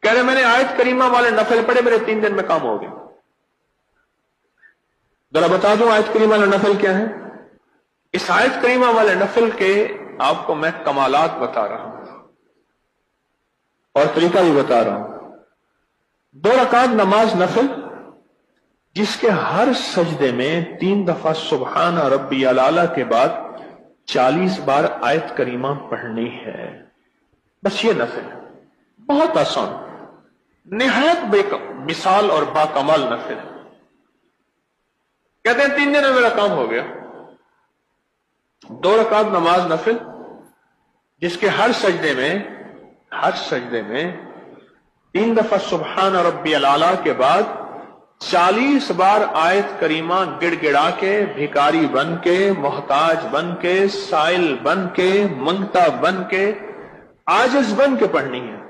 کہہ رہے میں نے آیت کریمہ والے نفل پڑھے، میرے 3 دن میں کام ہو گیا۔ ذرا بتا دوں آیت کریمہ والے نفل کیا ہے؟ اس آیت کریمہ والے نفل کے آپ کو میں کمالات بتا رہا ہوں اور طریقہ بھی بتا رہا ہوں۔ 2 رکعت نماز نفل جس کے ہر سجدے میں 3 دفعہ سبحان ربی الاعلی کے بعد 40 بار آیت کریمہ پڑھنی ہے، بس یہ نفل ہے، بہت آسان، نہایت بے مثال اور باکمال نفل ہے۔ کہتے ہیں 3 دن میں میرا کام ہو گیا۔ 2 رکعت نماز نفل جس کے ہر سجدے میں 3 دفعہ سبحان ربی الاعلی کے بعد 40 بار آیت کریمہ گڑ گڑا کے، بھکاری بن کے، محتاج بن کے، سائل بن کے، منگتا بن کے، عاجز بن کے پڑھنی ہے۔